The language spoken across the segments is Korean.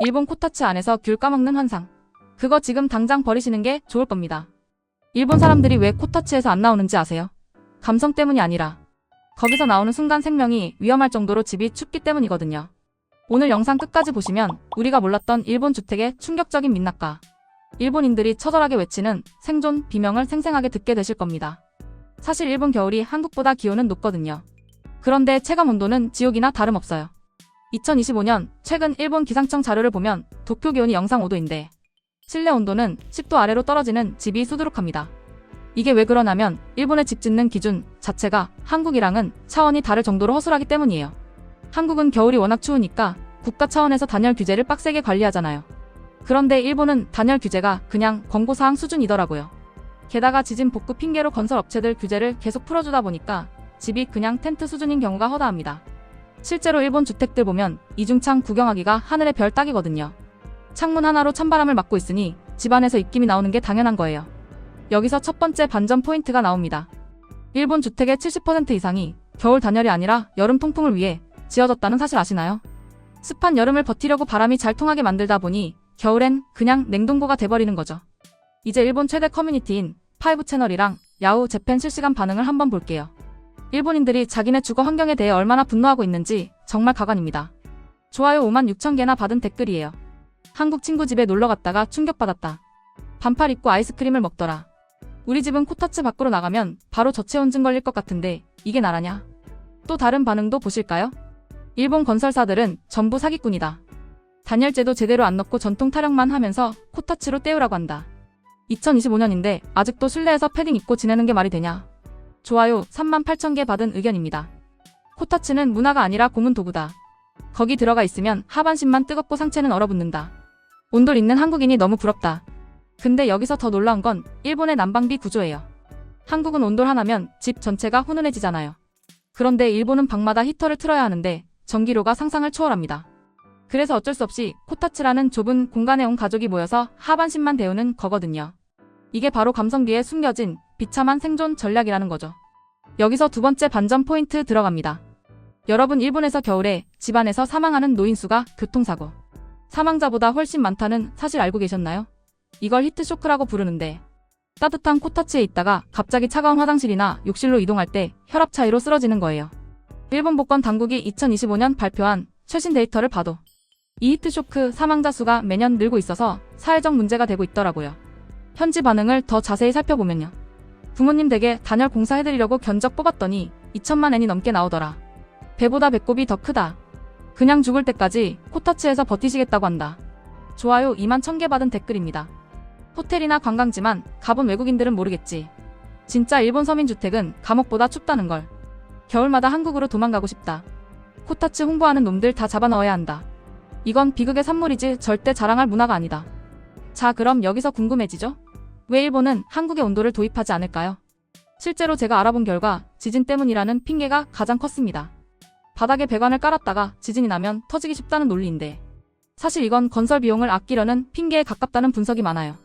일본 코타츠 안에서 귤 까먹는 환상. 그거 지금 당장 버리시는 게 좋을 겁니다. 일본 사람들이 왜 코타츠에서 안 나오는지 아세요? 감성 때문이 아니라 거기서 나오는 순간 생명이 위험할 정도로 집이 춥기 때문이거든요. 오늘 영상 끝까지 보시면 우리가 몰랐던 일본 주택의 충격적인 민낯과 일본인들이 처절하게 외치는 생존 비명을 생생하게 듣게 되실 겁니다. 사실 일본 겨울이 한국보다 기온은 높거든요. 그런데 체감 온도는 지옥이나 다름없어요. 2025년 최근 일본 기상청 자료를 보면 도쿄 기온이 영상 5도인데 실내 온도는 10도 아래로 떨어지는 집이 수두룩합니다. 이게 왜 그러냐면 일본의 집 짓는 기준 자체가 한국이랑은 차원이 다를 정도로 허술하기 때문이에요. 한국은 겨울이 워낙 추우니까 국가 차원에서 단열 규제를 빡세게 관리하잖아요. 그런데 일본은 단열 규제가 그냥 권고사항 수준이더라고요. 게다가 지진 복구 핑계로 건설업체들 규제를 계속 풀어주다 보니까 집이 그냥 텐트 수준인 경우가 허다합니다. 실제로 일본 주택들 보면 이중창 구경하기가 하늘의 별 따기거든요. 창문 하나로 찬바람을 막고 있으니 집안에서 입김이 나오는 게 당연한 거예요. 여기서 첫 번째 반전 포인트가 나옵니다. 일본 주택의 70% 이상이 겨울 단열이 아니라 여름 통풍을 위해 지어졌다는 사실 아시나요? 습한 여름을 버티려고 바람이 잘 통하게 만들다 보니 겨울엔 그냥 냉동고가 돼버리는 거죠. 이제 일본 최대 커뮤니티인 5채널이랑 야후 재팬 실시간 반응을 한번 볼게요. 일본인들이 자기네 주거 환경에 대해 얼마나 분노하고 있는지 정말 가관입니다. 좋아요 56,000개나 받은 댓글이에요. 한국 친구 집에 놀러 갔다가 충격받았다. 반팔 입고 아이스크림을 먹더라. 우리 집은 코타츠 밖으로 나가면 바로 저체온증 걸릴 것 같은데 이게 나라냐? 또 다른 반응도 보실까요? 일본 건설사들은 전부 사기꾼이다. 단열재도 제대로 안 넣고 전통 타령만 하면서 코타츠로 때우라고 한다. 2025년인데 아직도 실내에서 패딩 입고 지내는 게 말이 되냐? 좋아요 38,000개 받은 의견입니다. 코타츠는 문화가 아니라 고문 도구다. 거기 들어가 있으면 하반신만 뜨겁고 상체는 얼어붙는다. 온돌 있는 한국인이 너무 부럽다. 근데 여기서 더 놀라운 건 일본의 난방비 구조예요. 한국은 온돌 하나면 집 전체가 훈훈해지잖아요. 그런데 일본은 방마다 히터를 틀어야 하는데 전기료가 상상을 초월합니다. 그래서 어쩔 수 없이 코타츠라는 좁은 공간에 온 가족이 모여서 하반신만 데우는 거거든요. 이게 바로 감성비에 숨겨진 비참한 생존 전략이라는 거죠. 여기서 두 번째 반전 포인트 들어갑니다. 여러분 일본에서 겨울에 집안에서 사망하는 노인 수가 교통사고 사망자보다 훨씬 많다는 사실 알고 계셨나요? 이걸 히트쇼크라고 부르는데 따뜻한 코타츠에 있다가 갑자기 차가운 화장실이나 욕실로 이동할 때 혈압 차이로 쓰러지는 거예요. 일본 보건 당국이 2025년 발표한 최신 데이터를 봐도 이 히트쇼크 사망자 수가 매년 늘고 있어서 사회적 문제가 되고 있더라고요. 현지 반응을 더 자세히 살펴보면요. 부모님 댁에 단열 공사해드리려고 견적 뽑았더니 2천만 엔이 넘게 나오더라. 배보다 배꼽이 더 크다. 그냥 죽을 때까지 코타츠에서 버티시겠다고 한다. 좋아요 21,000개 받은 댓글입니다. 호텔이나 관광지만 가본 외국인들은 모르겠지. 진짜 일본 서민주택은 감옥보다 춥다는 걸. 겨울마다 한국으로 도망가고 싶다. 코타츠 홍보하는 놈들 다 잡아넣어야 한다. 이건 비극의 산물이지 절대 자랑할 문화가 아니다. 자 그럼 여기서 궁금해지죠? 왜 일본은 한국의 온도를 도입하지 않을까요? 실제로 제가 알아본 결과 지진 때문이라는 핑계가 가장 컸습니다. 바닥에 배관을 깔았다가 지진이 나면 터지기 쉽다는 논리인데 사실 이건 건설 비용을 아끼려는 핑계에 가깝다는 분석이 많아요.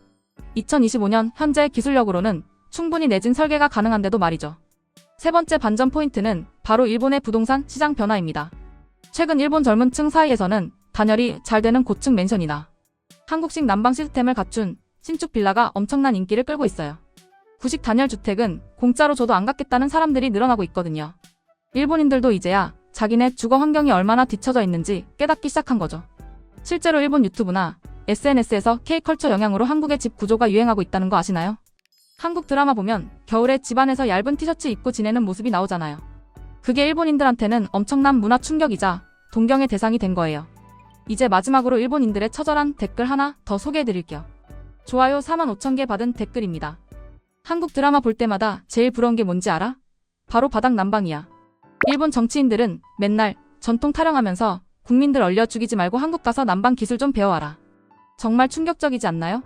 2025년 현재 기술력으로는 충분히 내진 설계가 가능한데도 말이죠. 세 번째 반전 포인트는 바로 일본의 부동산 시장 변화입니다. 최근 일본 젊은 층 사이에서는 단열이 잘 되는 고층 맨션이나 한국식 난방 시스템을 갖춘 신축 빌라가 엄청난 인기를 끌고 있어요. 구식 단열 주택은 공짜로 줘도 안 갖겠다는 사람들이 늘어나고 있거든요. 일본인들도 이제야 자기네 주거 환경이 얼마나 뒤처져 있는지 깨닫기 시작한 거죠. 실제로 일본 유튜브나 SNS에서 K컬처 영향으로 한국의 집 구조가 유행하고 있다는 거 아시나요? 한국 드라마 보면 겨울에 집안에서 얇은 티셔츠 입고 지내는 모습이 나오잖아요. 그게 일본인들한테는 엄청난 문화 충격이자 동경의 대상이 된 거예요. 이제 마지막으로 일본인들의 처절한 댓글 하나 더 소개해드릴게요. 좋아요 45,000개 받은 댓글입니다. 한국 드라마 볼 때마다 제일 부러운 게 뭔지 알아? 바로 바닥 난방이야. 일본 정치인들은 맨날 전통 타령하면서 국민들 얼려 죽이지 말고 한국 가서 난방 기술 좀 배워와라. 정말 충격적이지 않나요?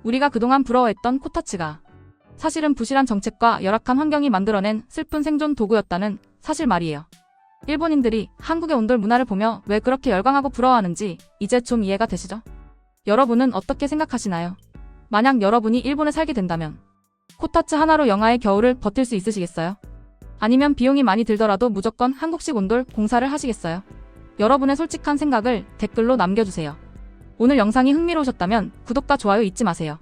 우리가 그동안 부러워했던 코타츠가 사실은 부실한 정책과 열악한 환경이 만들어낸 슬픈 생존 도구였다는 사실 말이에요. 일본인들이 한국의 온돌 문화를 보며 왜 그렇게 열광하고 부러워하는지 이제 좀 이해가 되시죠? 여러분은 어떻게 생각하시나요? 만약 여러분이 일본에 살게 된다면 코타츠 하나로 영하의 겨울을 버틸 수 있으시겠어요? 아니면 비용이 많이 들더라도 무조건 한국식 온돌 공사를 하시겠어요? 여러분의 솔직한 생각을 댓글로 남겨주세요. 오늘 영상이 흥미로우셨다면 구독과 좋아요 잊지 마세요.